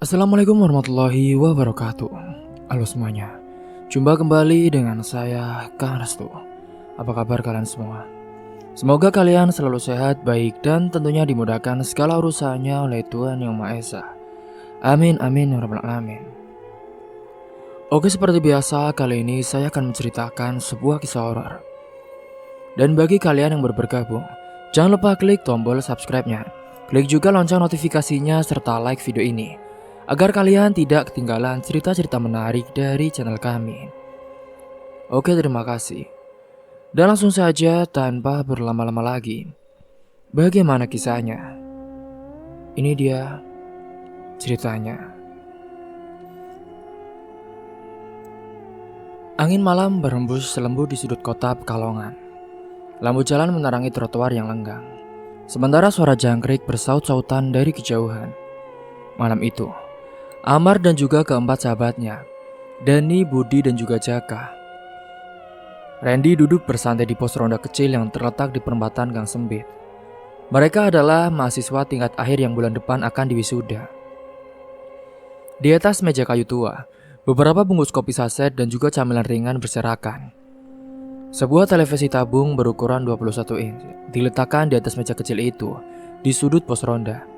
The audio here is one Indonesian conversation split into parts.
Assalamualaikum warahmatullahi wabarakatuh. Halo semuanya, jumpa kembali dengan saya Kang Restu. Apa kabar kalian semua? Semoga kalian selalu sehat, baik, dan tentunya dimudahkan segala urusannya oleh Tuhan Yang Maha Esa. Amin amin ya rabbal alamin. Oke, seperti biasa kali ini saya akan menceritakan sebuah kisah horor. Dan bagi kalian yang baru bergabung, jangan lupa klik tombol subscribe-nya. Klik juga lonceng notifikasinya serta like video ini agar kalian tidak ketinggalan cerita-cerita menarik dari channel kami. Oke, terima kasih. Dan langsung saja tanpa berlama-lama lagi, bagaimana kisahnya? Ini dia ceritanya. Angin malam berhembus selembut di sudut kota Pekalongan. Lampu jalan menerangi trotoar yang lenggang. Sementara suara jangkrik bersaut-sautan dari kejauhan. Malam itu, Amar dan juga keempat sahabatnya, Dani, Budi, dan juga Jaka. Randy duduk bersantai di pos ronda kecil yang terletak di perempatan gang sempit. Mereka adalah mahasiswa tingkat akhir yang bulan depan akan diwisuda. Di atas meja kayu tua, beberapa bungkus kopi saset dan juga camilan ringan berserakan. Sebuah televisi tabung berukuran 21 inch diletakkan di atas meja kecil itu, di sudut pos ronda.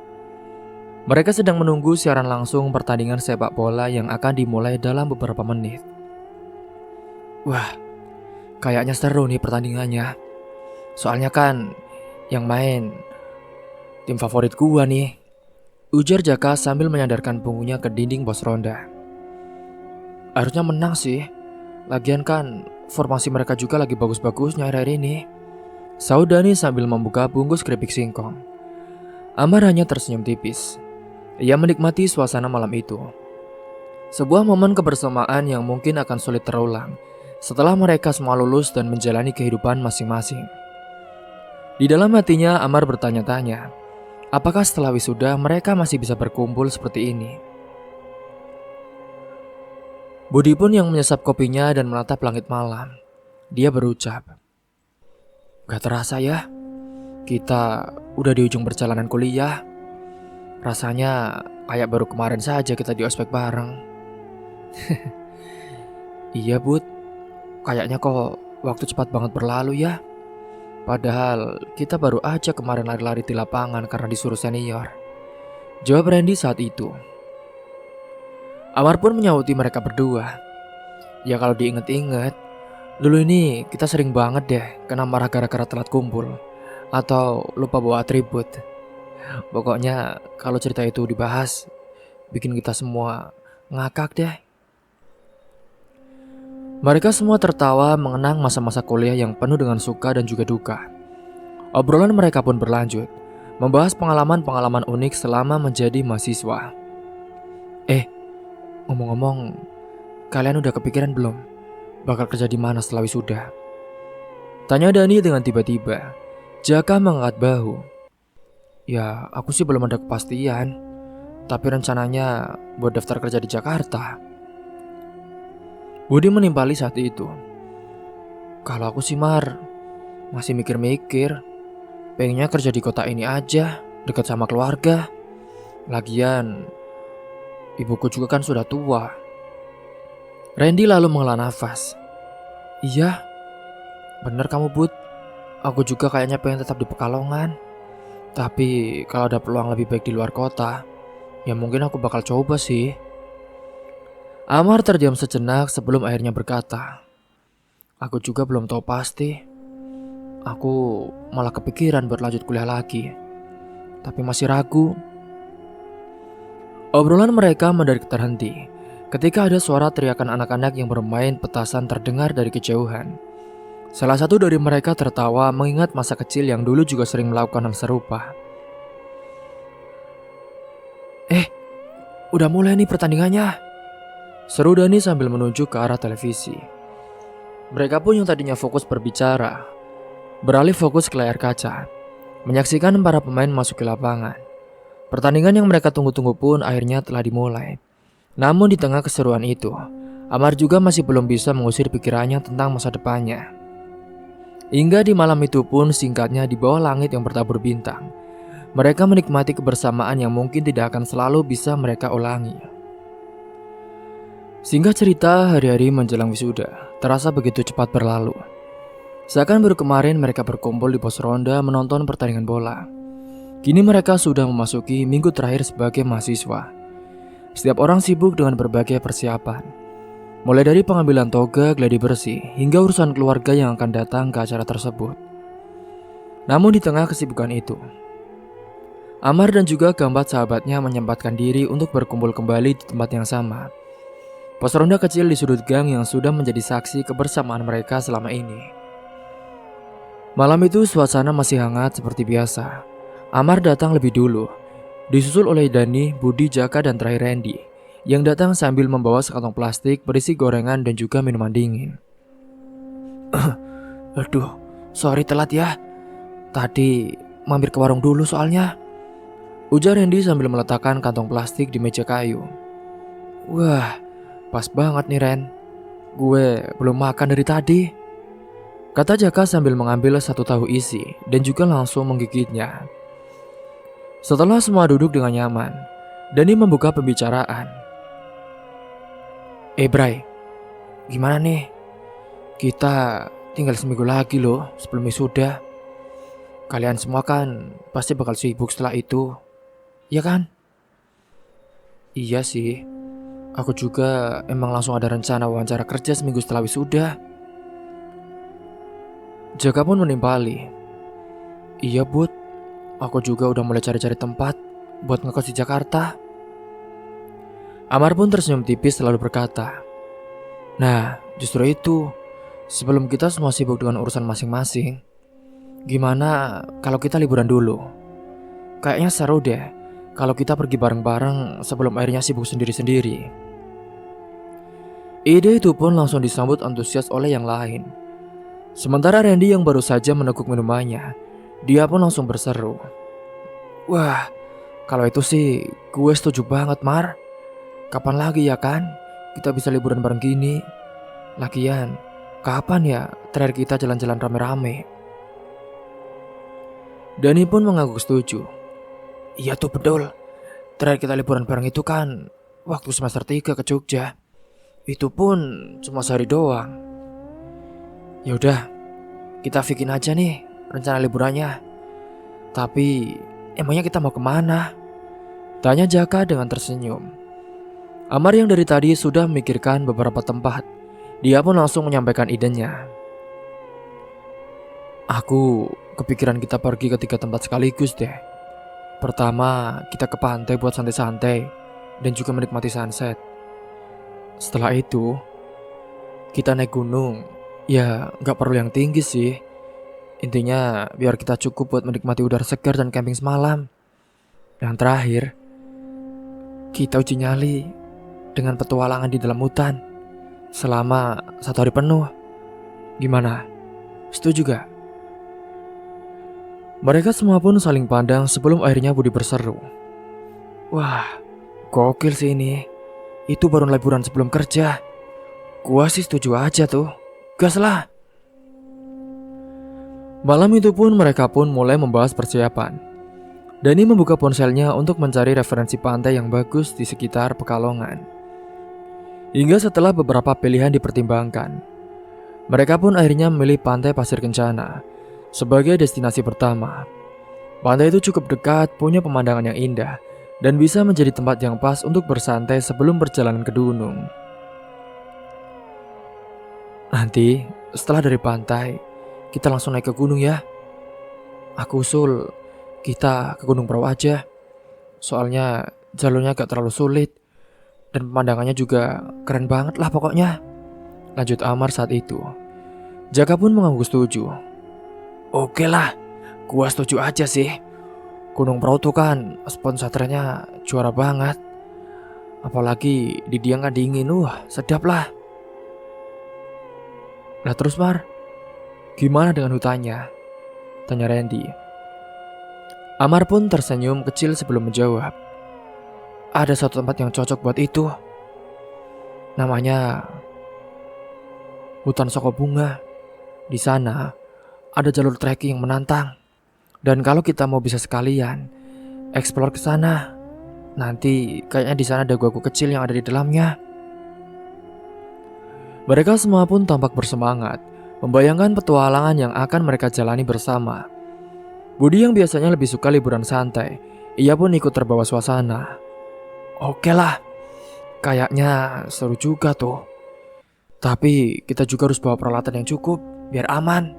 Mereka sedang menunggu siaran langsung pertandingan sepak bola yang akan dimulai dalam beberapa menit. Wah, kayaknya seru nih pertandingannya. Soalnya kan yang main tim favorit gua nih, ujar Jaka sambil menyandarkan punggungnya ke dinding pos ronda. Harusnya menang sih. Lagian kan formasi mereka juga lagi bagus-bagusnya akhir-akhir ini, sahut Dani sambil membuka bungkus keripik singkong. Amar hanya tersenyum tipis. Ia menikmati suasana malam itu. Sebuah momen kebersamaan yang mungkin akan sulit terulang setelah mereka semua lulus dan menjalani kehidupan masing-masing. Di dalam hatinya Amar bertanya-tanya, apakah setelah wisuda mereka masih bisa berkumpul seperti ini? Budi pun yang menyesap kopinya dan menatap langit malam. Dia berucap, "Gak terasa ya, kita udah di ujung perjalanan kuliah. Rasanya kayak baru kemarin saja kita di ospek bareng." Iya Bud, kayaknya kok waktu cepat banget berlalu ya. Padahal kita baru aja kemarin lari-lari di lapangan karena disuruh senior, jawab Randy saat itu. Amar pun menyauti mereka berdua. Ya kalau diinget-inget, dulu ini kita sering banget deh kena marah gara-gara telat kumpul atau lupa bawa atribut. Pokoknya kalau cerita itu dibahas, bikin kita semua ngakak deh. Mereka semua tertawa mengenang masa-masa kuliah yang penuh dengan suka dan juga duka. Obrolan mereka pun berlanjut, membahas pengalaman-pengalaman unik selama menjadi mahasiswa. Ngomong-ngomong, kalian udah kepikiran belum bakal kerja di mana setelah wisuda? Tanya Dani dengan tiba-tiba. Jaka mengangkat bahu. Ya, aku sih belum ada kepastian, tapi rencananya buat daftar kerja di Jakarta. Budi menimpali saat itu. Kalau aku sih Mar, masih mikir-mikir. Pengennya kerja di kota ini aja, dekat sama keluarga. Lagian ibuku juga kan sudah tua. Randy lalu menghela nafas. Iya, bener kamu Bud. Aku juga kayaknya pengen tetap di Pekalongan. Tapi kalau ada peluang lebih baik di luar kota, ya mungkin aku bakal coba sih. Amar terdiam sejenak sebelum akhirnya berkata, aku juga belum tahu pasti. Aku malah kepikiran buat lanjut kuliah lagi, tapi masih ragu. Obrolan mereka mendadak terhenti ketika ada suara teriakan anak-anak yang bermain petasan terdengar dari kejauhan. Salah satu dari mereka tertawa mengingat masa kecil yang dulu juga sering melakukan hal serupa. Udah mulai nih pertandingannya, seru Dani sambil menunjuk ke arah televisi. Mereka pun yang tadinya fokus berbicara, beralih fokus ke layar kaca, menyaksikan para pemain masuk ke lapangan. Pertandingan yang mereka tunggu-tunggu pun akhirnya telah dimulai. Namun di tengah keseruan itu, Amar juga masih belum bisa mengusir pikirannya tentang masa depannya. Hingga di malam itu pun singkatnya di bawah langit yang bertabur bintang, Mereka menikmati kebersamaan yang mungkin tidak akan selalu bisa mereka ulangi. Singkat cerita, hari-hari menjelang wisuda terasa begitu cepat berlalu. Seakan baru kemarin mereka berkumpul di pos ronda menonton pertandingan bola. Kini mereka sudah memasuki minggu terakhir sebagai mahasiswa. Setiap orang sibuk dengan berbagai persiapan. Mulai dari pengambilan toga, gladi bersih, hingga urusan keluarga yang akan datang ke acara tersebut. Namun di tengah kesibukan itu, Amar dan juga keempat sahabatnya menyempatkan diri untuk berkumpul kembali di tempat yang sama. Pos ronda kecil di sudut gang yang sudah menjadi saksi kebersamaan mereka selama ini. Malam itu suasana masih hangat seperti biasa. Amar datang lebih dulu, disusul oleh Dani, Budi, Jaka, dan terakhir Randy, yang datang sambil membawa sekantong plastik berisi gorengan dan juga minuman dingin. Aduh, sorry telat ya. Tadi mampir ke warung dulu soalnya, ujar Randy sambil meletakkan kantong plastik di meja kayu. Wah, pas banget nih Ren. Gue belum makan dari tadi, kata Jaka sambil mengambil satu tahu isi dan juga langsung menggigitnya. Setelah semua duduk dengan nyaman, Dani membuka pembicaraan. Bray, gimana nih? Kita tinggal seminggu lagi loh sebelum wisuda. Kalian semua kan pasti bakal sibuk setelah itu, ya kan? Iya sih, aku juga emang langsung ada rencana wawancara kerja seminggu setelah wisuda. Jaka pun menimpali. Iya Bud, aku juga udah mulai cari-cari tempat buat ngekos di Jakarta. Amar pun tersenyum tipis selalu berkata, nah justru itu, sebelum kita semua sibuk dengan urusan masing-masing, gimana kalau kita liburan dulu? Kayaknya seru deh kalau kita pergi bareng-bareng sebelum akhirnya sibuk sendiri-sendiri. Ide itu pun langsung disambut antusias oleh yang lain. Sementara Randy yang baru saja meneguk minumannya, dia pun langsung berseru. Wah, kalau itu sih gue setuju banget Mar. Kapan lagi ya kan kita bisa liburan bareng gini? Lagian, kapan ya terakhir kita jalan-jalan rame-rame? Dani pun mengaku setuju. Iya tuh betul. Terakhir kita liburan bareng itu kan waktu semester 3 ke Jogja. Itu pun cuma sehari doang. Yaudah, kita bikin aja nih rencana liburannya. Tapi emangnya kita mau kemana? Tanya Jaka dengan tersenyum. Amar yang dari tadi sudah memikirkan beberapa tempat, dia pun langsung menyampaikan idenya. Aku kepikiran kita pergi ke 3 tempat sekaligus deh. Pertama, kita ke pantai buat santai-santai dan juga menikmati sunset. Setelah itu, kita naik gunung. Ya, gak perlu yang tinggi sih. Intinya, biar kita cukup buat menikmati udara segar dan camping semalam. Dan terakhir, kita uji nyali dengan petualangan di dalam hutan selama 1 hari penuh. Gimana? Setuju gak? Mereka semua pun saling pandang sebelum akhirnya Budi berseru. Wah, gokil sih ini. Itu baru liburan sebelum kerja. Gua sih setuju aja tuh. Gas lah. Malam itu pun mereka pun mulai membahas persiapan. Dani membuka ponselnya untuk mencari referensi pantai yang bagus di sekitar Pekalongan. Hingga setelah beberapa pilihan dipertimbangkan, mereka pun akhirnya memilih Pantai Pasir Kencana sebagai destinasi pertama. Pantai itu cukup dekat, punya pemandangan yang indah, dan bisa menjadi tempat yang pas untuk bersantai sebelum perjalanan ke gunung. Nanti, setelah dari pantai, kita langsung naik ke gunung ya. Aku usul kita ke Gunung Prau aja. Soalnya jalurnya gak terlalu sulit dan pemandangannya juga keren banget lah pokoknya, lanjut Amar saat itu. Jaka pun mengangguk setuju. Oke lah, gua setuju aja sih. Gunung Prau tuh kan spot wisatanya juara banget. Apalagi di Dieng kan dingin, sedap lah. Lah terus Mar, gimana dengan hutannya? Tanya Randy. Amar pun tersenyum kecil sebelum menjawab. Ada satu tempat yang cocok buat itu. Namanya Hutan Soko Bunga. Di sana ada jalur trekking yang menantang. Dan kalau kita mau bisa sekalian, explore ke sana. Nanti kayaknya di sana ada gua kecil yang ada di dalamnya. Mereka semua pun tampak bersemangat, membayangkan petualangan yang akan mereka jalani bersama. Budi yang biasanya lebih suka liburan santai, ia pun ikut terbawa suasana. Oke lah, kayaknya seru juga tuh. Tapi kita juga harus bawa peralatan yang cukup, biar aman.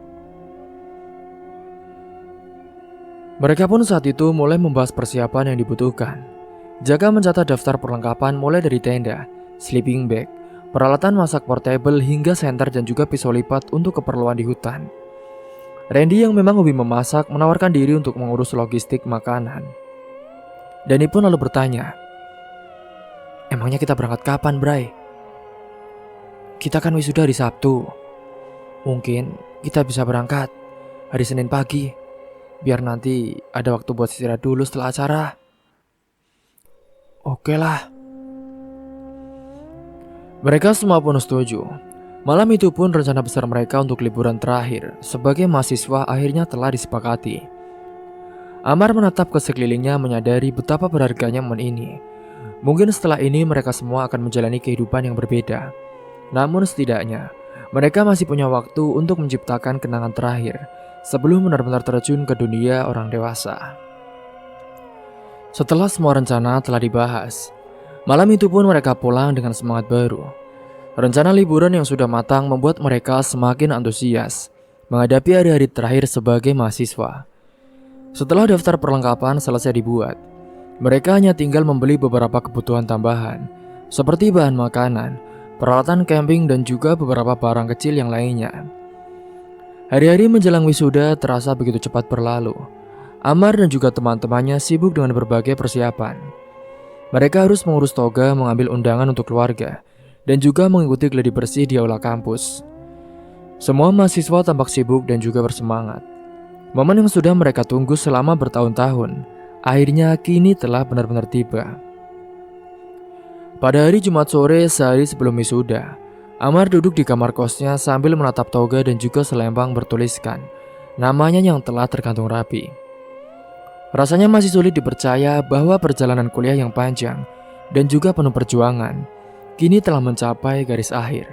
Mereka pun saat itu mulai membahas persiapan yang dibutuhkan. Jaga mencatat daftar perlengkapan mulai dari tenda, sleeping bag, peralatan masak portable hingga senter dan juga pisau lipat untuk keperluan di hutan. Randy yang memang hobi memasak menawarkan diri untuk mengurus logistik makanan. Danny pun lalu bertanya, emangnya kita berangkat kapan, Bray? Kita kan wisuda hari Sabtu. Mungkin kita bisa berangkat hari Senin pagi, biar nanti ada waktu buat istirahat dulu setelah acara. Oke lah. Mereka semua pun setuju. Malam itu pun rencana besar mereka untuk liburan terakhir sebagai mahasiswa akhirnya telah disepakati. Amar menatap ke sekelilingnya menyadari betapa berharganya momen ini. Mungkin setelah ini mereka semua akan menjalani kehidupan yang berbeda. Namun setidaknya mereka masih punya waktu untuk menciptakan kenangan terakhir sebelum benar-benar terjun ke dunia orang dewasa. Setelah semua rencana telah dibahas, malam itu pun mereka pulang dengan semangat baru. Rencana liburan yang sudah matang membuat mereka semakin antusias menghadapi hari-hari terakhir sebagai mahasiswa. Setelah daftar perlengkapan selesai dibuat, mereka hanya tinggal membeli beberapa kebutuhan tambahan seperti bahan makanan, peralatan camping dan juga beberapa barang kecil yang lainnya. Hari-hari menjelang wisuda terasa begitu cepat berlalu. Amar dan juga teman-temannya sibuk dengan berbagai persiapan. Mereka harus mengurus toga, mengambil undangan untuk keluarga, dan juga mengikuti gladi bersih di aula kampus. Semua mahasiswa tampak sibuk dan juga bersemangat. Momen yang sudah mereka tunggu selama bertahun-tahun, akhirnya kini telah benar-benar tiba. Pada hari Jumat sore sehari sebelum wisuda, Amar duduk di kamar kosnya sambil menatap toga dan juga selempang bertuliskan namanya yang telah tergantung rapi. Rasanya masih sulit dipercaya bahwa perjalanan kuliah yang panjang dan juga penuh perjuangan kini telah mencapai garis akhir.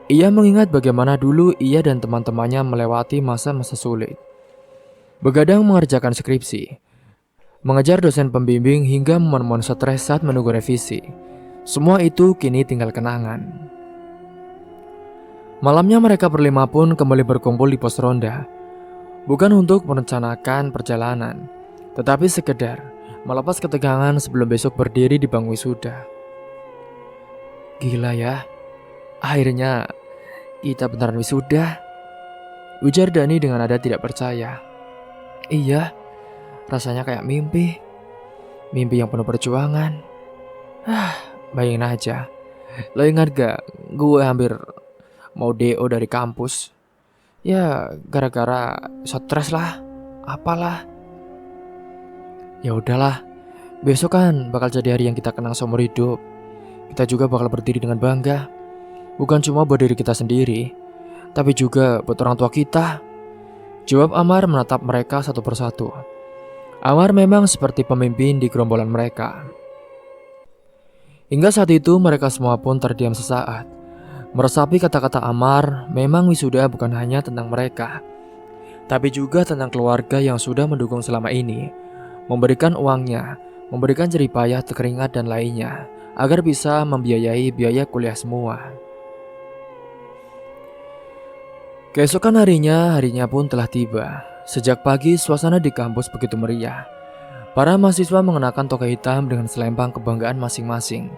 Ia mengingat bagaimana dulu ia dan teman-temannya melewati masa-masa sulit. Begadang mengerjakan skripsi, mengejar dosen pembimbing hingga momen-momen stres saat menunggu revisi. Semua itu kini tinggal kenangan. Malamnya mereka berlima pun kembali berkumpul di pos ronda. Bukan untuk merencanakan perjalanan, tetapi sekedar melepas ketegangan sebelum besok berdiri di bangku wisuda. Gila ya, akhirnya kita beneran wisuda, ujar Dani dengan nada tidak percaya. Iya, rasanya kayak mimpi yang penuh perjuangan. Bayangin aja, lo ingat gak gue hampir mau DO dari kampus? Ya gara-gara stres lah, apalah. Ya udahlah, besok kan bakal jadi hari yang kita kenang seumur hidup. Kita juga bakal berdiri dengan bangga, bukan cuma buat diri kita sendiri, tapi juga buat orang tua kita, jawab Amar menatap mereka satu persatu. Amar memang seperti pemimpin di gerombolan mereka. Hingga saat itu mereka semua pun terdiam sesaat. Meresapi kata-kata Amar, memang wisuda bukan hanya tentang mereka, tapi juga tentang keluarga yang sudah mendukung selama ini, memberikan uangnya, memberikan jerih payah, keringat dan lainnya, agar bisa membiayai biaya kuliah semua. Keesokan harinya pun telah tiba. Sejak pagi suasana di kampus begitu meriah. Para mahasiswa mengenakan toga hitam dengan selempang kebanggaan masing-masing.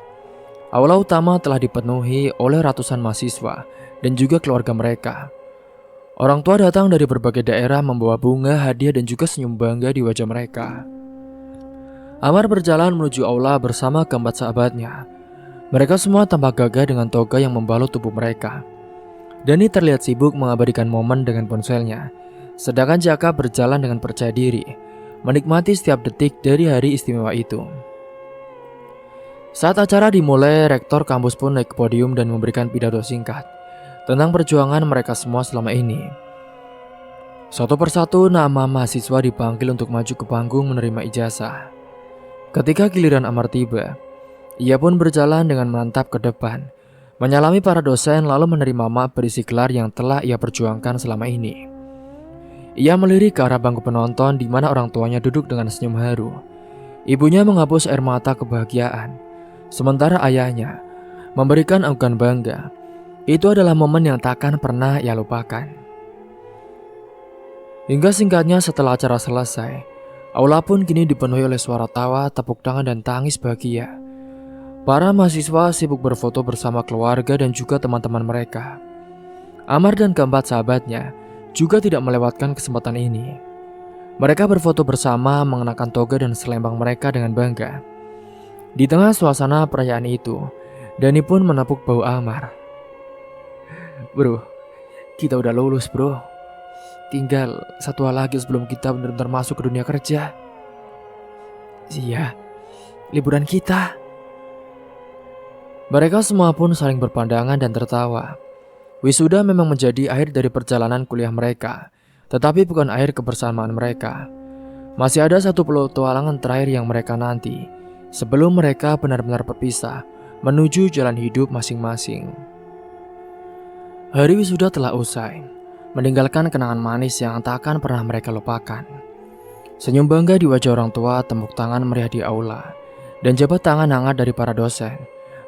Aula utama telah dipenuhi oleh ratusan mahasiswa dan juga keluarga mereka. Orang tua datang dari berbagai daerah membawa bunga, hadiah dan juga senyum bangga di wajah mereka. Amar berjalan menuju aula bersama keempat sahabatnya. Mereka semua tampak gagah dengan toga yang membalut tubuh mereka. Dani terlihat sibuk mengabadikan momen dengan ponselnya, sedangkan Jaka berjalan dengan percaya diri, menikmati setiap detik dari hari istimewa itu. Saat acara dimulai, rektor kampus pun naik ke podium dan memberikan pidato singkat tentang perjuangan mereka semua selama ini. Satu persatu nama mahasiswa dipanggil untuk maju ke panggung menerima ijazah. Ketika giliran Amar tiba, ia pun berjalan dengan menatap ke depan, menyalami para dosen lalu menerima map berisi gelar yang telah ia perjuangkan selama ini. Ia melirik ke arah bangku penonton di mana orang tuanya duduk dengan senyum haru. Ibunya menghapus air mata kebahagiaan, sementara ayahnya memberikan anggukan bangga. Itu adalah momen yang takkan pernah ia lupakan. Hingga singkatnya setelah acara selesai, aula pun kini dipenuhi oleh suara tawa, tepuk tangan, dan tangis bahagia. Para mahasiswa sibuk berfoto bersama keluarga dan juga teman-teman mereka. Amar dan keempat sahabatnya juga tidak melewatkan kesempatan ini. Mereka berfoto bersama mengenakan toga dan selembang mereka dengan bangga. Di tengah suasana perayaan itu, Dani pun menepuk bahu Amar. Bro, kita udah lulus bro. Tinggal satu hal lagi sebelum kita benar-benar masuk ke dunia kerja. Iya, liburan kita. Mereka semua pun saling berpandangan dan tertawa. Wisuda memang menjadi akhir dari perjalanan kuliah mereka, tetapi bukan akhir kebersamaan mereka. Masih ada satu petualangan terakhir yang mereka nanti, sebelum mereka benar-benar berpisah, menuju jalan hidup masing-masing. Hari wisuda telah usai, meninggalkan kenangan manis yang tak akan pernah mereka lupakan. Senyum bangga di wajah orang tua, tepuk tangan meriah di aula, dan jabat tangan hangat dari para dosen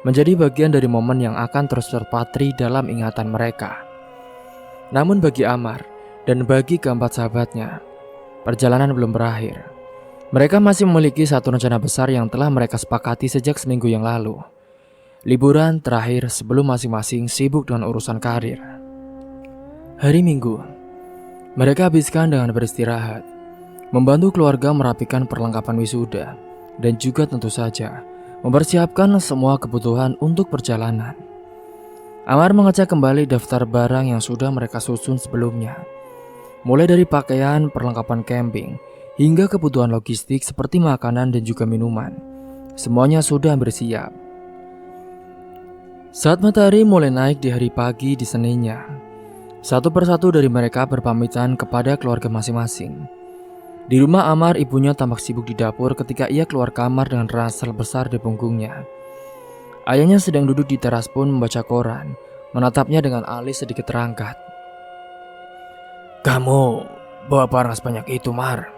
menjadi bagian dari momen yang akan terus terpatri dalam ingatan mereka. Namun bagi Amar dan bagi keempat sahabatnya, perjalanan belum berakhir. Mereka masih memiliki satu rencana besar yang telah mereka sepakati sejak seminggu yang lalu. Liburan terakhir sebelum masing-masing sibuk dengan urusan karir. Hari Minggu, mereka habiskan dengan beristirahat, membantu keluarga merapikan perlengkapan wisuda, dan juga tentu saja mempersiapkan semua kebutuhan untuk perjalanan. Amar mengecek kembali daftar barang yang sudah mereka susun sebelumnya, mulai dari pakaian, perlengkapan camping, hingga kebutuhan logistik seperti makanan dan juga minuman. Semuanya sudah bersiap. Saat matahari mulai naik di hari pagi di Seninnya, satu persatu dari mereka berpamitan kepada keluarga masing-masing. Di rumah Amar, ibunya tampak sibuk di dapur ketika ia keluar kamar dengan ransel besar di punggungnya. Ayahnya sedang duduk di teras pun membaca koran, menatapnya dengan alis sedikit terangkat. "Kamu bawa barang sebanyak itu, Mar?"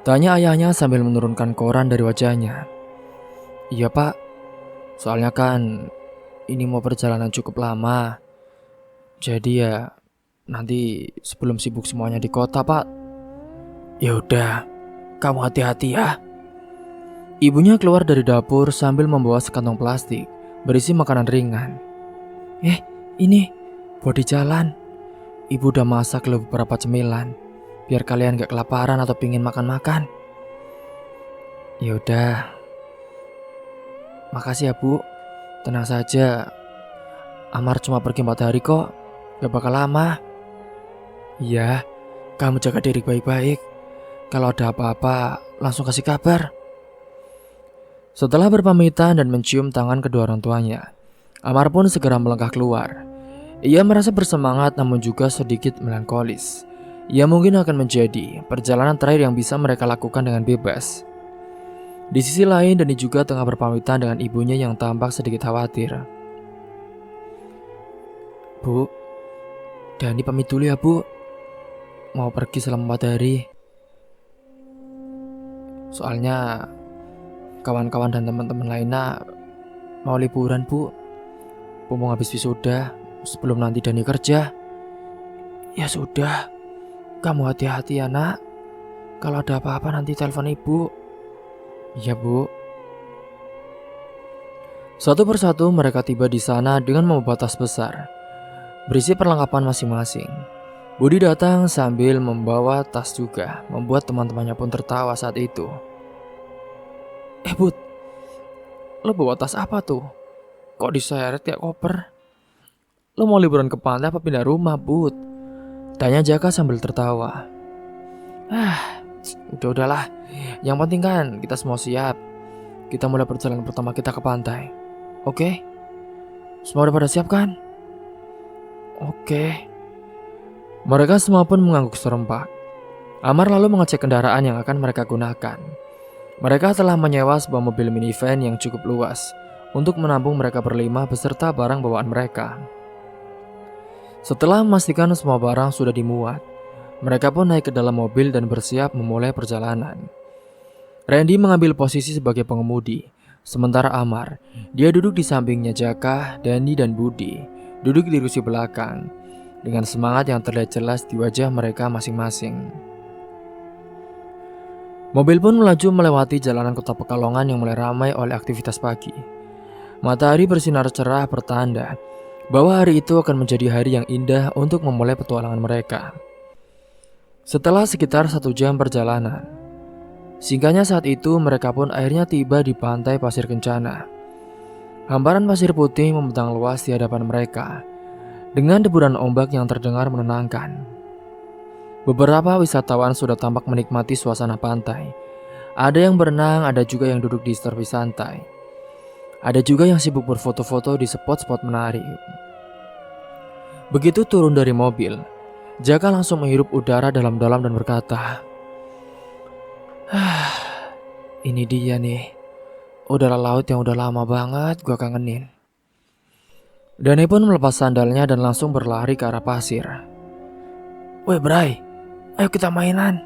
tanya ayahnya sambil menurunkan koran dari wajahnya. "Iya pak, soalnya kan ini mau perjalanan cukup lama. Jadi ya nanti sebelum sibuk semuanya di kota pak." "Ya udah, kamu hati-hati ya." Ibunya keluar dari dapur sambil membawa sekantong plastik berisi makanan ringan. Ini buat di jalan. Ibu udah masak beberapa cemilan, biar kalian gak kelaparan atau pingin makan-makan." "Ya udah, makasih ya bu. Tenang saja, Amar cuma pergi 4 hari kok, gak bakal lama." "Iya, kamu jaga diri baik-baik. Kalau ada apa-apa, langsung kasih kabar." Setelah berpamitan dan mencium tangan kedua orang tuanya, Amar pun segera melangkah keluar. Ia merasa bersemangat namun juga sedikit melankolis. Ia mungkin akan menjadi perjalanan terakhir yang bisa mereka lakukan dengan bebas. Di sisi lain, Dani juga tengah berpamitan dengan ibunya yang tampak sedikit khawatir. "Bu, Dani pamit dulu ya bu. Mau pergi selama 4 hari. Soalnya kawan-kawan dan teman-teman lainnya mau liburan bu. Mumpung habis wisuda sebelum nanti Dani kerja." "Ya sudah, kamu hati-hati ya nak. Kalau ada apa-apa nanti telepon ibu." "Iya bu." Satu persatu mereka tiba di sana dengan membawa tas besar berisi perlengkapan masing-masing. Budi datang sambil membawa tas juga, membuat teman-temannya pun tertawa saat itu. Bud, lo bawa tas apa tuh? Kok diseret kayak koper? Lo mau liburan ke pantai apa pindah rumah, Bud?" tanya Jaka sambil tertawa. Udahlah. Yang penting kan kita semua siap. Kita mulai perjalanan pertama kita ke pantai. Oke? Semua udah pada siap kan? Oke. Mereka semua pun mengangguk serempak. Amar lalu mengecek kendaraan yang akan mereka gunakan. Mereka telah menyewa sebuah mobil minivan yang cukup luas untuk menampung mereka berlima beserta barang bawaan mereka. Setelah memastikan semua barang sudah dimuat, mereka pun naik ke dalam mobil dan bersiap memulai perjalanan. Randy mengambil posisi sebagai pengemudi, sementara Amar, dia duduk di sampingnya Jaka, Dani, dan Budi, duduk di kursi belakang, dengan semangat yang terlihat jelas di wajah mereka masing-masing. Mobil pun melaju melewati jalanan kota Pekalongan yang mulai ramai oleh aktivitas pagi. Matahari bersinar cerah bertanda bahwa hari itu akan menjadi hari yang indah untuk memulai petualangan mereka. Setelah sekitar 1 jam perjalanan, singkatnya saat itu mereka pun akhirnya tiba di pantai Pasir Kencana. Hamparan pasir putih membentang luas di hadapan mereka, dengan deburan ombak yang terdengar menenangkan. Beberapa wisatawan sudah tampak menikmati suasana pantai. Ada yang berenang, ada juga yang duduk di tepi santai. Ada juga yang sibuk berfoto-foto di spot-spot menarik. Begitu turun dari mobil, Jaka langsung menghirup udara dalam-dalam dan berkata, "Ini dia nih, udara laut yang udah lama banget gua kangenin." Dani pun melepas sandalnya dan langsung berlari ke arah pasir. "Woi Bray, ayo kita mainan,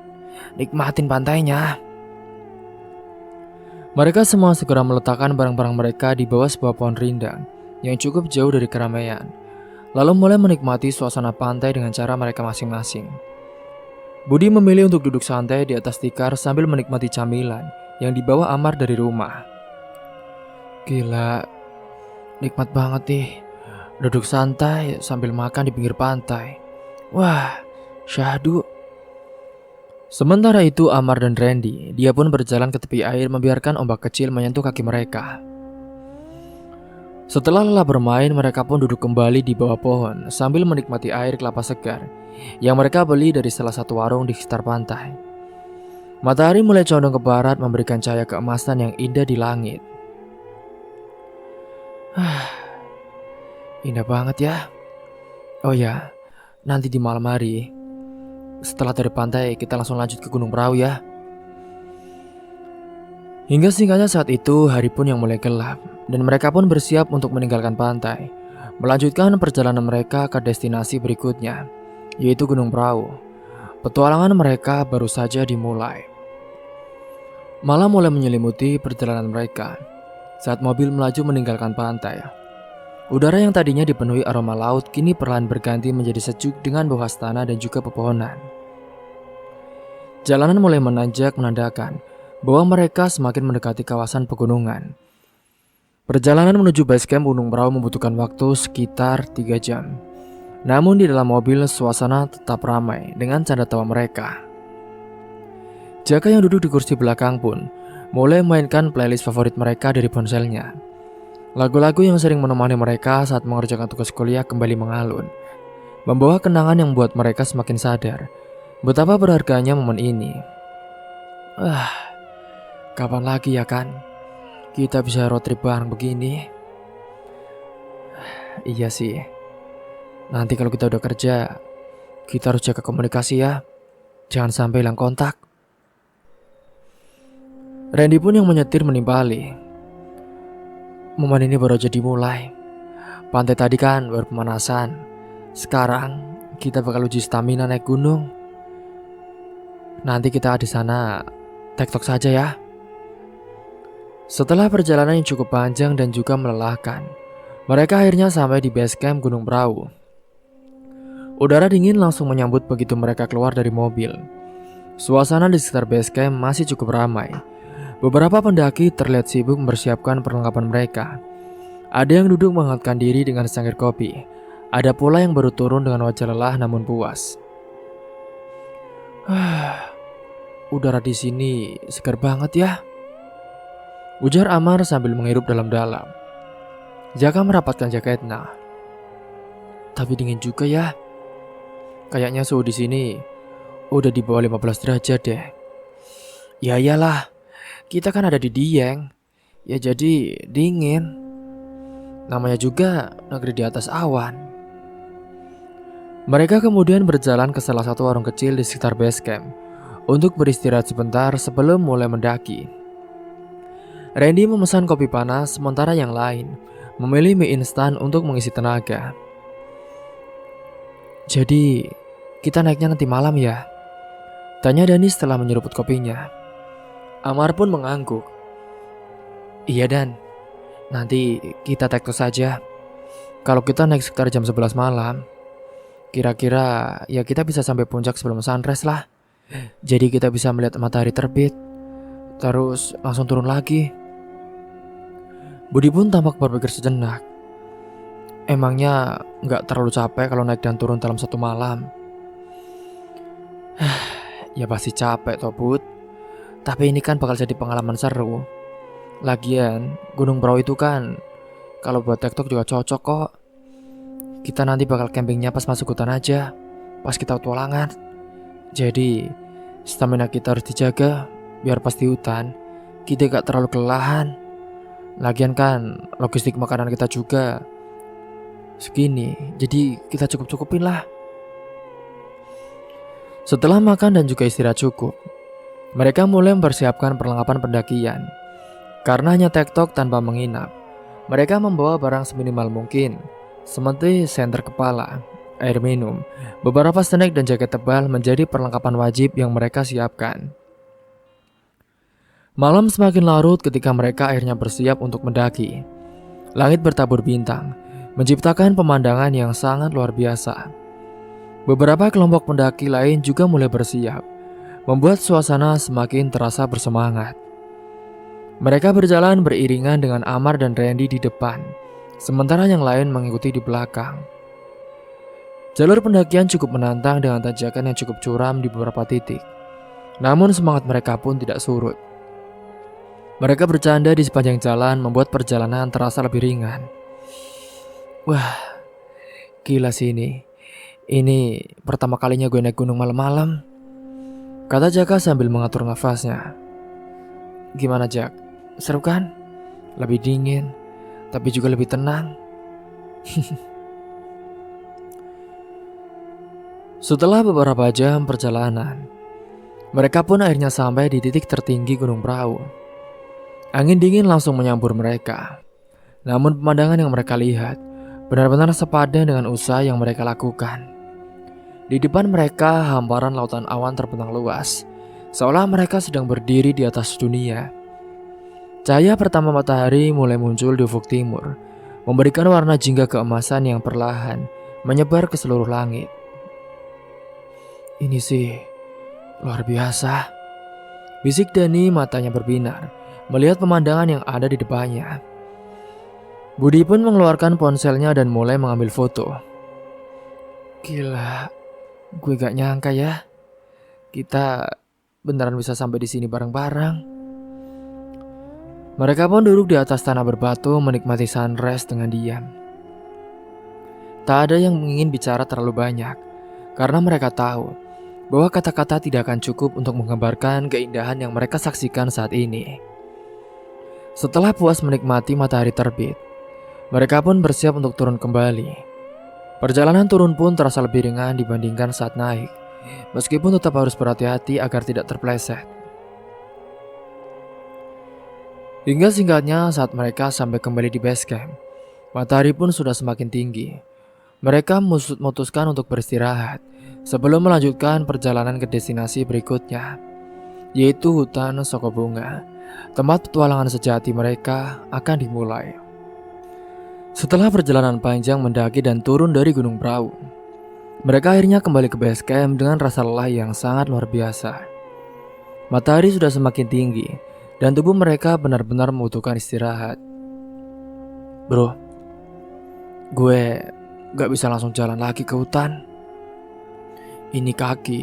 nikmatin pantainya." Mereka semua segera meletakkan barang-barang mereka di bawah sebuah pohon rindang yang cukup jauh dari keramaian, lalu mulai menikmati suasana pantai dengan cara mereka masing-masing. Budi memilih untuk duduk santai di atas tikar sambil menikmati camilan yang dibawa Amar dari rumah. "Gila, nikmat banget nih. Duduk santai sambil makan di pinggir pantai. Wah, syahdu." Sementara itu Amar dan Randy, dia pun berjalan ke tepi air membiarkan ombak kecil menyentuh kaki mereka. Setelah lelah bermain, mereka pun duduk kembali di bawah pohon sambil menikmati air kelapa segar yang mereka beli dari salah satu warung di sekitar pantai. Matahari mulai condong ke barat memberikan cahaya keemasan yang indah di langit. Indah banget ya. Oh ya, nanti di malam hari, setelah dari pantai kita langsung lanjut ke Gunung Perahu ya. Hingga singkatnya saat itu hari pun yang mulai gelap dan mereka pun bersiap untuk meninggalkan pantai, melanjutkan perjalanan mereka ke destinasi berikutnya, yaitu Gunung Perahu. Petualangan mereka baru saja dimulai. Malam mulai menyelimuti perjalanan mereka saat mobil melaju meninggalkan pantai. Udara yang tadinya dipenuhi aroma laut kini perlahan berganti menjadi sejuk dengan bau khas tanah dan juga pepohonan. Jalanan mulai menanjak menandakan bahwa mereka semakin mendekati kawasan pegunungan. Perjalanan menuju base camp Gunung Perahu membutuhkan waktu sekitar 3 jam. Namun di dalam mobil suasana tetap ramai dengan canda tawa mereka. Jaka yang duduk di kursi belakang pun mulai memainkan playlist favorit mereka dari ponselnya. Lagu-lagu yang sering menemani mereka saat mengerjakan tugas kuliah kembali mengalun, membawa kenangan yang membuat mereka semakin sadar betapa berharganya momen ini. Kapan lagi ya kan kita bisa road trip bareng begini? Iya sih. Nanti kalau kita udah kerja, kita harus jaga komunikasi ya. Jangan sampai hilang kontak. Randy pun yang menyetir menimpali. Momen ini baru aja dimulai. Pantai tadi kan baru pemanasan. Sekarang kita bakal uji stamina naik gunung. Nanti kita di sana tektok saja ya. Setelah perjalanan yang cukup panjang dan juga melelahkan, mereka akhirnya sampai di base camp Gunung Perahu. Udara dingin langsung menyambut begitu mereka keluar dari mobil. Suasana di sekitar base camp masih cukup ramai. Beberapa pendaki terlihat sibuk mempersiapkan perlengkapan mereka. Ada yang duduk menghangatkan diri dengan secangkir kopi. Ada pula yang baru turun dengan wajah lelah namun puas. Udara di sini segar banget ya, ujar Amar sambil menghirup dalam-dalam. Jaka merapatkan jaketnya. Tapi dingin juga ya. Kayaknya suhu di sini udah di bawah 15 derajat deh. Ya iyalah. Kita kan ada di Dieng, ya jadi dingin. Namanya juga negeri di atas awan. Mereka kemudian berjalan ke salah satu warung kecil di sekitar base camp untuk beristirahat sebentar sebelum mulai mendaki. Randy memesan kopi panas, sementara yang lain memilih mie instan untuk mengisi tenaga. "Jadi, kita naiknya nanti malam ya?" tanya Dani setelah menyeruput kopinya. Amar pun mengangguk. "Iya Dan, nanti kita tektok saja. Kalau kita naik sekitar jam 11 malam, kira-kira ya kita bisa sampai puncak sebelum sunrise lah. Jadi kita bisa melihat matahari terbit, terus langsung turun lagi." Budi pun tampak berpikir sejenak. Emangnya nggak terlalu capek kalau naik dan turun dalam satu malam? Ya pasti capek toh Bud. Tapi ini kan bakal jadi pengalaman seru. Lagian Gunung Prau itu kan kalau buat TikTok juga cocok kok. Kita nanti bakal campingnya pas masuk hutan aja, pas kita petualangan. Jadi stamina kita harus dijaga biar pas di hutan kita gak terlalu kelelahan. Lagian kan logistik makanan kita juga segini, jadi kita cukup-cukupin lah. Setelah makan dan juga istirahat cukup, mereka mulai mempersiapkan perlengkapan pendakian. Karena hanya tektok tanpa menginap, mereka membawa barang seminimal mungkin, seperti senter kepala, air minum, beberapa snack dan jaket tebal menjadi perlengkapan wajib yang mereka siapkan. Malam semakin larut ketika mereka akhirnya bersiap untuk mendaki. Langit bertabur bintang, menciptakan pemandangan yang sangat luar biasa. Beberapa kelompok pendaki lain juga mulai bersiap, membuat suasana semakin terasa bersemangat. Mereka berjalan beriringan dengan Amar dan Randy di depan, sementara yang lain mengikuti di belakang. Jalur pendakian cukup menantang dengan tanjakan yang cukup curam di beberapa titik. Namun semangat mereka pun tidak surut. Mereka bercanda di sepanjang jalan membuat perjalanan terasa lebih ringan. "Wah, gila sih ini. Ini pertama kalinya gue naik gunung malam-malam," kata Jaka sambil mengatur nafasnya. "Gimana Jak? Seru kan? Lebih dingin, tapi juga lebih tenang." Setelah beberapa jam perjalanan, mereka pun akhirnya sampai di titik tertinggi Gunung Prau. Angin dingin langsung menyambur mereka. Namun pemandangan yang mereka lihat benar-benar sepadan dengan usaha yang mereka lakukan. Di depan mereka hamparan lautan awan terbentang luas, seolah mereka sedang berdiri di atas dunia. Cahaya pertama matahari mulai muncul di ufuk timur, memberikan warna jingga keemasan yang perlahan menyebar ke seluruh langit. "Ini sih luar biasa," bisik Dani, matanya berbinar melihat pemandangan yang ada di depannya. Budi pun mengeluarkan ponselnya dan mulai mengambil foto. "Gila, gue gak nyangka ya, kita beneran bisa sampai di sini bareng-bareng." Mereka pun duduk di atas tanah berbatu menikmati sunrise dengan diam. Tak ada yang ingin bicara terlalu banyak, karena mereka tahu bahwa kata-kata tidak akan cukup untuk menggambarkan keindahan yang mereka saksikan saat ini. Setelah puas menikmati matahari terbit, mereka pun bersiap untuk turun kembali. Perjalanan turun pun terasa lebih ringan dibandingkan saat naik, meskipun tetap harus berhati-hati agar tidak terpleset. Hingga singkatnya saat mereka sampai kembali di base camp, matahari pun sudah semakin tinggi. Mereka memutuskan untuk beristirahat sebelum melanjutkan perjalanan ke destinasi berikutnya, yaitu hutan Sokobunga, tempat petualangan sejati mereka akan dimulai. Setelah perjalanan panjang mendaki dan turun dari Gunung Prau, mereka akhirnya kembali ke base camp dengan rasa lelah yang sangat luar biasa. Matahari sudah semakin tinggi dan tubuh mereka benar-benar membutuhkan istirahat. "Bro, gue gak bisa langsung jalan lagi ke hutan. Ini kaki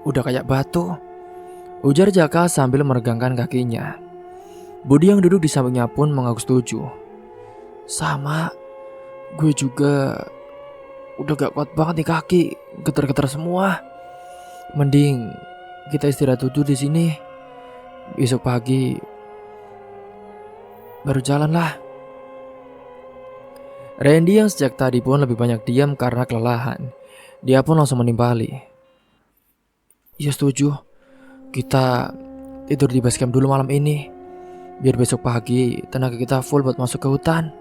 udah kayak batu," ujar Jaka sambil meregangkan kakinya. Budi yang duduk di sampingnya pun mengaku setuju. "Sama, gue juga udah gak kuat banget nih kaki, getar-getar semua. Mending kita istirahat dulu di sini. Besok pagi baru jalan lah." Randy yang sejak tadi pun lebih banyak diam karena kelelahan, Dia pun langsung menimpali. Ya setuju, kita tidur di base camp dulu malam ini, biar besok pagi tenaga kita full buat masuk ke hutan.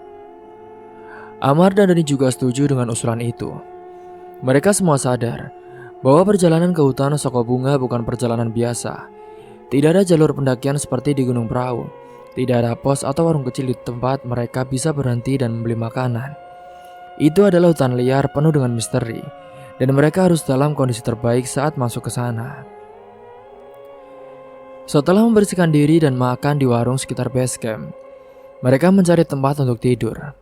Amar dan Dani juga setuju dengan usulan itu. Mereka semua sadar bahwa perjalanan ke hutan Sokobunga bukan perjalanan biasa. Tidak ada jalur pendakian seperti di Gunung Prau. Tidak ada pos atau warung kecil di tempat mereka bisa berhenti dan membeli makanan. Itu adalah hutan liar penuh dengan misteri, dan mereka harus dalam kondisi terbaik saat masuk ke sana. Setelah membersihkan diri dan makan di warung sekitar base camp, mereka mencari tempat untuk tidur.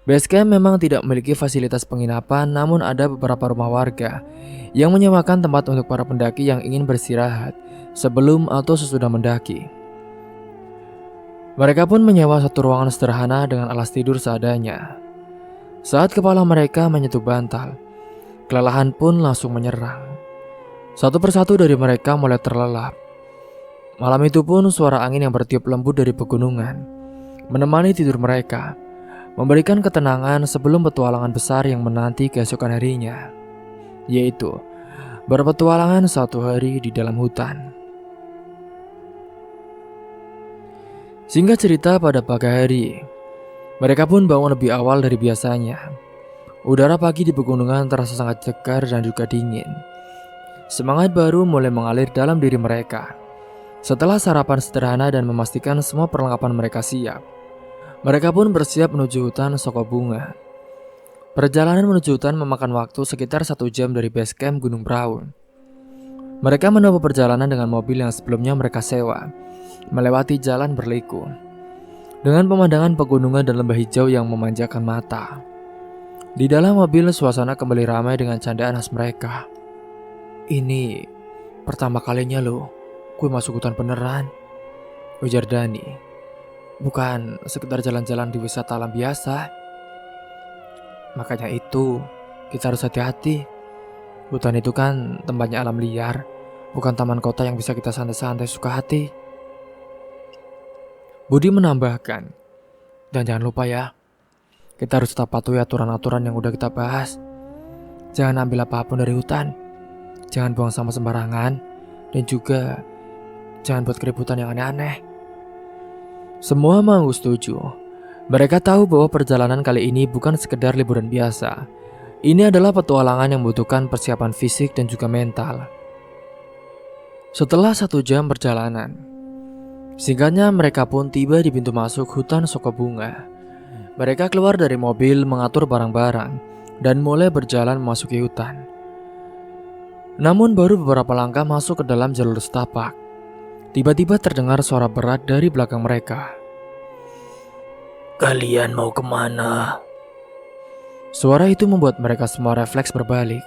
Base camp memang tidak memiliki fasilitas penginapan, namun ada beberapa rumah warga yang menyewakan tempat untuk para pendaki yang ingin beristirahat sebelum atau sesudah mendaki. Mereka pun menyewa satu ruangan sederhana dengan alas tidur seadanya. Saat kepala mereka menyentuh bantal, kelelahan pun langsung menyerang. Satu persatu dari mereka mulai terlelap. Malam itu pun suara angin yang bertiup lembut dari pegunungan menemani tidur mereka, memberikan ketenangan sebelum petualangan besar yang menanti keesokan harinya, yaitu berpetualangan satu hari di dalam hutan. Singkat cerita, pada pagi hari, mereka pun bangun lebih awal dari biasanya. Udara pagi di pegunungan terasa sangat segar dan juga dingin. Semangat baru mulai mengalir dalam diri mereka. Setelah sarapan sederhana dan memastikan semua perlengkapan mereka siap, mereka pun bersiap menuju hutan Sokobunga. Perjalanan menuju hutan memakan waktu sekitar 1 jam dari base camp Gunung Prau. Mereka menempuh perjalanan dengan mobil yang sebelumnya mereka sewa, melewati jalan berliku dengan pemandangan pegunungan dan lembah hijau yang memanjakan mata. Di dalam mobil, suasana kembali ramai dengan candaan khas mereka. Ini pertama kalinya loh gue masuk hutan beneran, ujar Dani. Bukan sekedar jalan-jalan di wisata alam biasa. Makanya itu kita harus hati-hati. Hutan itu kan tempatnya alam liar, bukan taman kota yang bisa kita santai-santai suka hati. Budi menambahkan, dan jangan lupa ya, kita harus tetap patuhi aturan-aturan yang udah kita bahas. Jangan ambil apapun dari hutan, jangan buang sampah sembarangan, dan juga jangan buat keributan yang aneh-aneh. Semua mau setuju. Mereka tahu bahwa perjalanan kali ini bukan sekedar liburan biasa. Ini adalah petualangan yang membutuhkan persiapan fisik dan juga mental. Setelah 1 jam perjalanan, singkatnya mereka pun tiba di pintu masuk hutan Sokobunga. Mereka keluar dari mobil, mengatur barang-barang, dan mulai berjalan memasuki hutan. Namun baru beberapa langkah masuk ke dalam jalur setapak, tiba-tiba terdengar suara berat dari belakang mereka. Kalian mau kemana? Suara itu membuat mereka semua refleks berbalik.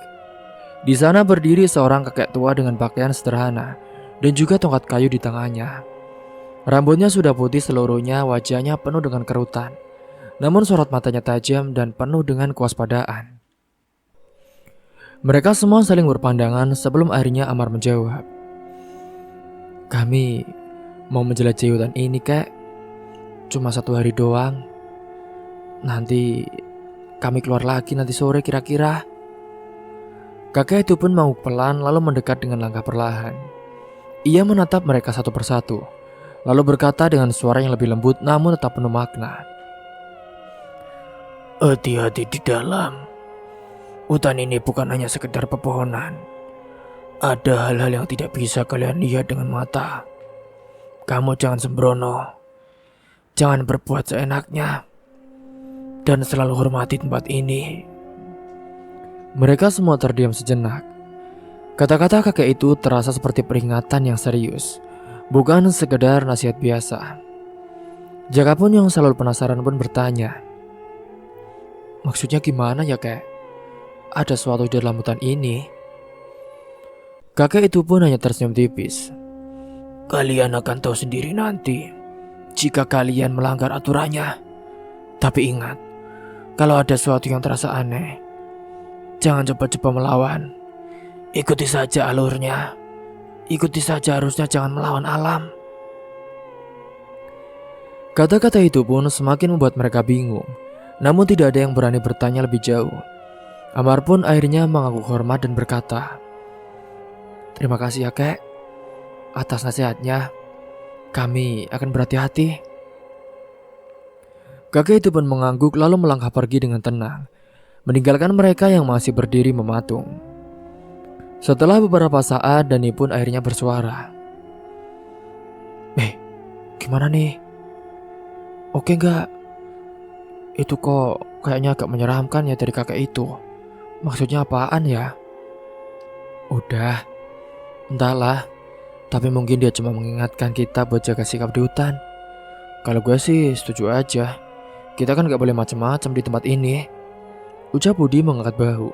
Di sana berdiri seorang kakek tua dengan pakaian sederhana dan juga tongkat kayu di tangannya. Rambutnya sudah putih seluruhnya, wajahnya penuh dengan kerutan. Namun sorot matanya tajam dan penuh dengan kewaspadaan. Mereka semua saling berpandangan sebelum akhirnya Amar menjawab. Kami mau menjelajahi hutan ini, Kek. Cuma 1 hari doang. Nanti kami keluar lagi nanti sore kira-kira. Kakek itu pun mau pelan lalu mendekat dengan langkah perlahan. Ia menatap mereka satu persatu, lalu berkata dengan suara yang lebih lembut namun tetap penuh makna. Hati-hati di dalam. Hutan ini bukan hanya sekedar pepohonan. Ada hal-hal yang tidak bisa kalian lihat dengan mata. Kamu jangan sembrono. Jangan berbuat seenaknya. Dan selalu hormati tempat ini. Mereka semua terdiam sejenak. Kata-kata kakek itu terasa seperti peringatan yang serius, bukan sekedar nasihat biasa. Jaka pun yang selalu penasaran pun bertanya, maksudnya gimana ya, Kek? Ada sesuatu di dalam hutan ini? Kakek itu pun hanya tersenyum tipis. Kalian akan tahu sendiri nanti jika kalian melanggar aturannya. Tapi ingat, kalau ada sesuatu yang terasa aneh, jangan coba-coba melawan. Ikuti saja alurnya. Ikuti saja arusnya, jangan melawan alam. Kata-kata itu pun semakin membuat mereka bingung. Namun tidak ada yang berani bertanya lebih jauh. Amar pun akhirnya mengangguk hormat dan berkata, "Terima kasih ya kek, atas nasihatnya. Kami akan berhati-hati." Kakek itu pun mengangguk lalu melangkah pergi dengan tenang, meninggalkan mereka yang masih berdiri mematung. Setelah beberapa saat, Dani pun akhirnya bersuara, "Gimana nih? Oke nggak? Itu kok kayaknya agak menyeramkan ya dari kakek itu. Maksudnya apaan ya?" "Udah, entahlah. Tapi mungkin dia cuma mengingatkan kita buat jaga sikap di hutan. Kalau gue sih setuju aja. Kita kan gak boleh macam-macam di tempat ini," ucap Budi mengangkat bahu.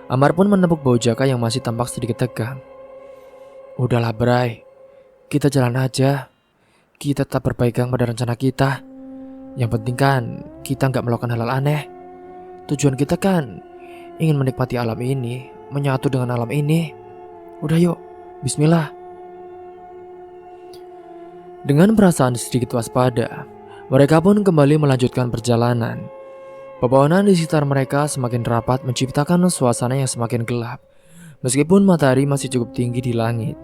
Amar pun menepuk bahu Jaka yang masih tampak sedikit tegang. "Udahlah Bray, kita jalan aja. Kita tetap berpegang pada rencana kita. Yang penting kan kita gak melakukan hal-hal aneh. Tujuan kita kan ingin menikmati alam ini, menyatu dengan alam ini. Udah yuk, bismillah." Dengan perasaan sedikit waspada, mereka pun kembali melanjutkan perjalanan. Pepohonan di sekitar mereka semakin rapat menciptakan suasana yang semakin gelap. Meskipun matahari masih cukup tinggi di langit,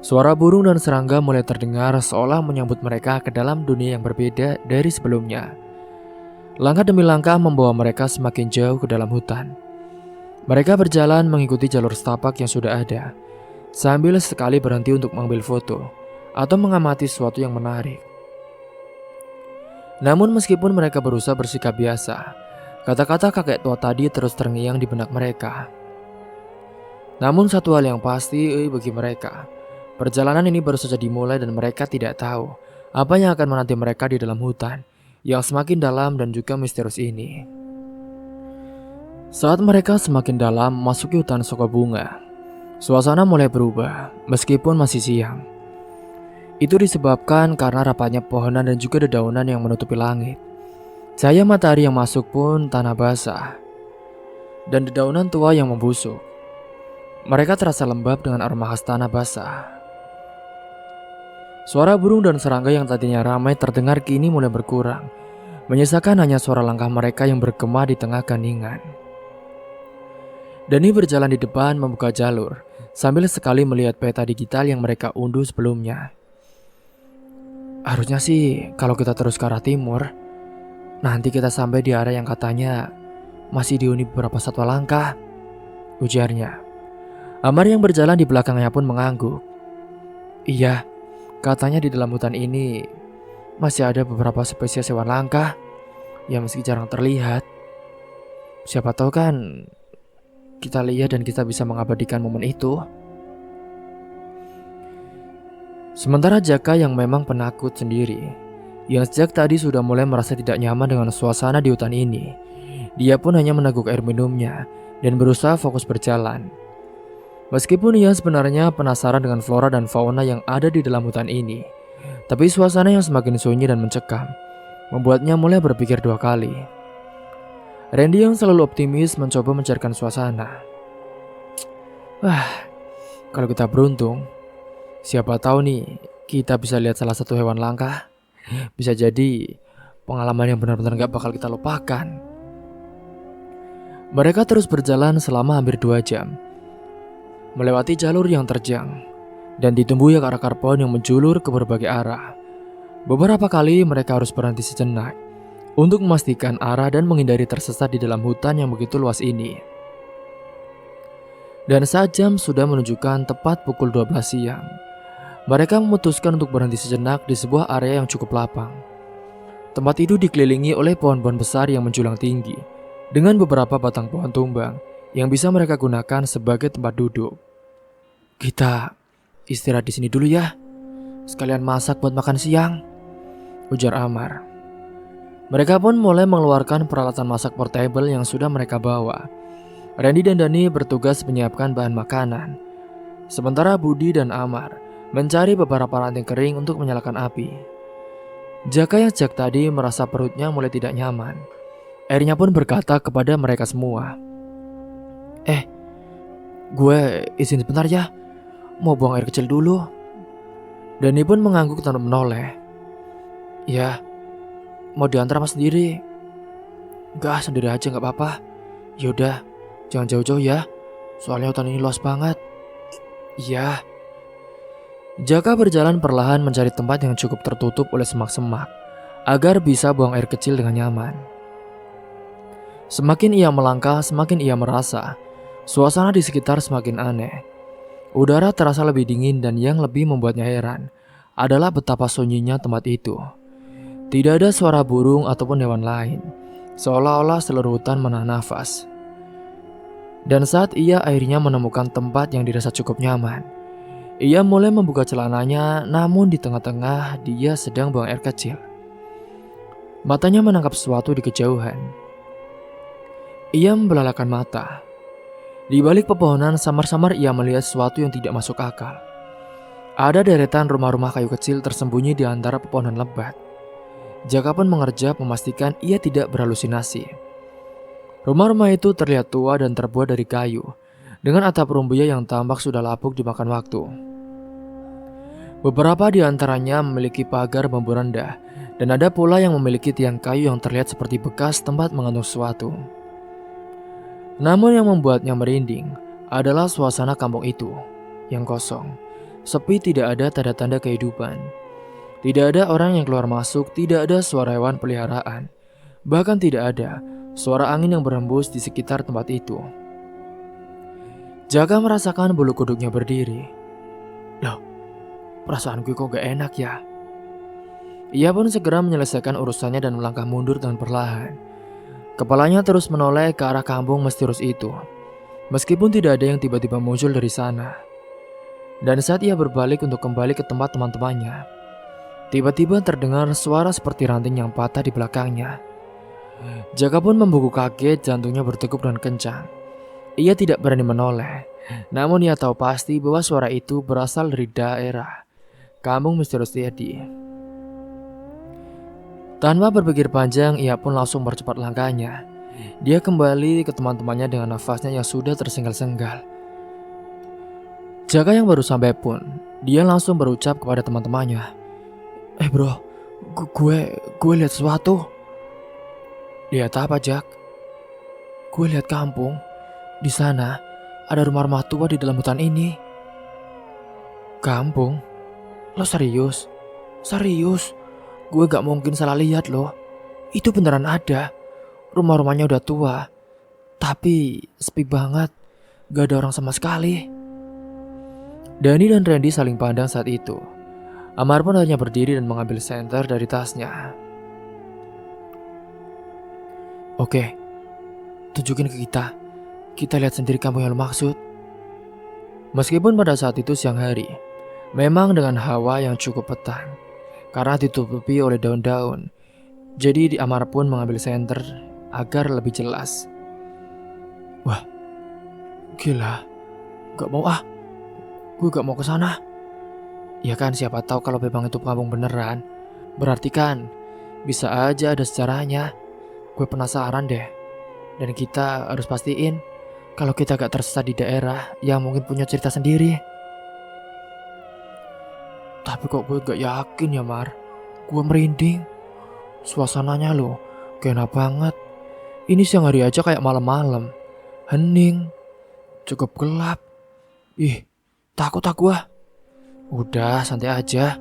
suara burung dan serangga mulai terdengar seolah menyambut mereka ke dalam dunia yang berbeda dari sebelumnya. Langkah demi langkah membawa mereka semakin jauh ke dalam hutan. Mereka berjalan mengikuti jalur setapak yang sudah ada, sambil sekali berhenti untuk mengambil foto atau mengamati sesuatu yang menarik. Namun meskipun mereka berusaha bersikap biasa, kata-kata kakek tua tadi terus terngiang di benak mereka. Namun satu hal yang pasti bagi mereka, perjalanan ini baru saja dimulai dan mereka tidak tahu apa yang akan menanti mereka di dalam hutan yang semakin dalam dan juga misterius ini. Saat mereka semakin dalam memasuki hutan Sokobunga, suasana mulai berubah meskipun masih siang. Itu disebabkan karena rapatnya pohonan dan juga dedaunan yang menutupi langit. Cahaya matahari yang masuk pun tanah basah dan dedaunan tua yang membusuk. Mereka terasa lembab dengan aroma khas tanah basah. Suara burung dan serangga yang tadinya ramai terdengar kini mulai berkurang, menyisakan hanya suara langkah mereka yang bergema di tengah keheningan. Dani berjalan di depan membuka jalur, sambil sekali melihat peta digital yang mereka unduh sebelumnya. Harusnya sih kalau kita terus ke arah timur, nanti kita sampai di area yang katanya masih dihuni beberapa satwa langka, ujarnya. Amar yang berjalan di belakangnya pun mengangguk. Iya, katanya di dalam hutan ini masih ada beberapa spesies hewan langka yang meski jarang terlihat. Siapa tahu kan kita lihat dan kita bisa mengabadikan momen itu. Sementara Jaka yang memang penakut sendiri, yang sejak tadi sudah mulai merasa tidak nyaman dengan suasana di hutan ini, dia pun hanya meneguk air minumnya dan berusaha fokus berjalan. Meskipun ia sebenarnya penasaran dengan flora dan fauna yang ada di dalam hutan ini, tapi suasana yang semakin sunyi dan mencekam membuatnya mulai berpikir dua kali. Randy yang selalu optimis mencoba mencarikan suasana. Kalau kita beruntung, siapa tahu nih kita bisa lihat salah satu hewan langka. Bisa jadi pengalaman yang benar-benar gak bakal kita lupakan. Mereka terus berjalan selama hampir 2 jam, melewati jalur yang terjang dan ditumbuhi akar-akar pohon yang menjulur ke berbagai arah. Beberapa kali mereka harus berhenti sejenak untuk memastikan arah dan menghindari tersesat di dalam hutan yang begitu luas ini. Dan saat jam sudah menunjukkan tepat pukul 12 siang, mereka memutuskan untuk berhenti sejenak di sebuah area yang cukup lapang. Tempat itu dikelilingi oleh pohon-pohon besar yang menjulang tinggi, dengan beberapa batang pohon tumbang yang bisa mereka gunakan sebagai tempat duduk. Kita istirahat di sini dulu ya, sekalian masak buat makan siang, ujar Amar. Mereka pun mulai mengeluarkan peralatan masak portable yang sudah mereka bawa. Randy dan Dani bertugas menyiapkan bahan makanan, sementara Budi dan Amar mencari beberapa ranting kering untuk menyalakan api. Jaka yang sejak tadi merasa perutnya mulai tidak nyaman. Akhirnya pun berkata kepada mereka semua, gue izin sebentar ya, mau buang air kecil dulu. Dani pun mengangguk tanpa menoleh. Ya, mau diantar apa sendiri? Enggak, sendiri aja gak apa-apa. Yaudah, Jangan jauh-jauh ya, soalnya hutan ini luas banget. Iya. Jaka berjalan perlahan mencari tempat yang cukup tertutup oleh semak-semak agar bisa buang air kecil dengan nyaman. Semakin ia melangkah, semakin ia merasa suasana di sekitar semakin aneh. Udara terasa lebih dingin dan yang lebih membuatnya heran adalah betapa sunyinya tempat itu. Tidak ada suara burung ataupun hewan lain, seolah-olah seluruh hutan menahan nafas. Dan saat ia akhirnya menemukan tempat yang dirasa cukup nyaman, ia mulai membuka celananya, namun di tengah-tengah dia sedang buang air kecil. Matanya menangkap sesuatu di kejauhan. Ia membelalakan mata. Di balik pepohonan samar-samar ia melihat sesuatu yang tidak masuk akal. Ada deretan rumah-rumah kayu kecil tersembunyi di antara pepohonan lebat. Jaka pun mengerjap memastikan ia tidak berhalusinasi. Rumah-rumah itu terlihat tua dan terbuat dari kayu, dengan atap rumbuya yang tampak sudah lapuk dimakan waktu. Beberapa di antaranya memiliki pagar bambu rendah, dan ada pula yang memiliki tiang kayu yang terlihat seperti bekas tempat mengandung sesuatu. Namun yang membuatnya merinding adalah suasana kampung itu yang kosong, sepi, tidak ada tanda-tanda kehidupan. Tidak ada orang yang keluar masuk, tidak ada suara hewan peliharaan, bahkan tidak ada suara angin yang berhembus di sekitar tempat itu. Jaka merasakan bulu kuduknya berdiri. Loh, perasaanku kok gak enak ya? Ia pun segera menyelesaikan urusannya dan melangkah mundur dengan perlahan. Kepalanya terus menoleh ke arah kampung misterius itu, meskipun tidak ada yang tiba-tiba muncul dari sana. Dan saat ia berbalik untuk kembali ke tempat teman-temannya, tiba-tiba terdengar suara seperti ranting yang patah di belakangnya. Jaka pun membuku kaget, jantungnya berdegup dengan kencang. Ia tidak berani menoleh, namun ia tahu pasti bahwa suara itu berasal dari daerah kampung misterius tadi. Tanpa berpikir panjang, ia pun langsung bercepat langkahnya. Dia kembali ke teman-temannya dengan nafasnya yang sudah tersenggal-senggal. Jaka yang baru sampai pun, dia langsung berucap kepada teman-temannya, bro, gue lihat sesuatu." "Lihat apa, Jak?" "Gue lihat kampung. Di sana ada rumah-rumah tua di dalam hutan ini." "Kampung? Lo serius?" "Serius. Gue gak mungkin salah lihat loh. Itu beneran ada. Rumah-rumahnya udah tua, tapi sepi banget. Gak ada orang sama sekali." Dani dan Randy saling pandang saat itu. Amar pun hanya berdiri dan mengambil senter dari tasnya. "Oke, tunjukin ke kita. Kita lihat sendiri kampung yang lo maksud." Meskipun pada saat itu siang hari, memang dengan hawa yang cukup petang, karena ditutupi oleh daun-daun, jadi Amar pun mengambil senter agar lebih jelas. "Wah, gila. Gak mau ah. Gue gak mau ke sana." "Ya kan, siapa tahu kalau memang itu kampung beneran. Berarti kan bisa aja ada sejarahnya. Gue penasaran deh. Dan kita harus pastiin kalau kita gak tersesat di daerah yang mungkin punya cerita sendiri." "Tapi kok gue gak yakin ya, Mar. Gue merinding. Suasananya loh, gak enak banget. Ini siang hari aja kayak malam-malam. Hening. Cukup gelap. Ih, takut ah gue." "Udah, santai aja.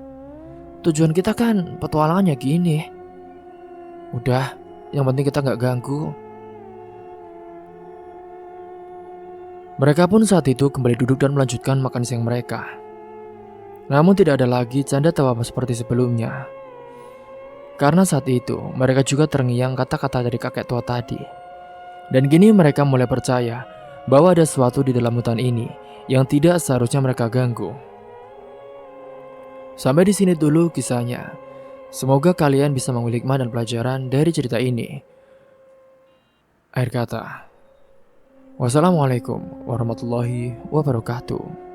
Tujuan kita kan petualangannya gini. Udah, yang penting kita gak ganggu." Mereka pun saat itu kembali duduk dan melanjutkan makan siang mereka. Namun tidak ada lagi canda tawa seperti sebelumnya. Karena saat itu mereka juga terngiang kata-kata dari kakek tua tadi. Dan kini mereka mulai percaya bahwa ada sesuatu di dalam hutan ini yang tidak seharusnya mereka ganggu. Sampai di sini dulu kisahnya. Semoga kalian bisa mengambil hikmah dan pelajaran dari cerita ini. Akhir kata, wassalamualaikum warahmatullahi wabarakatuh.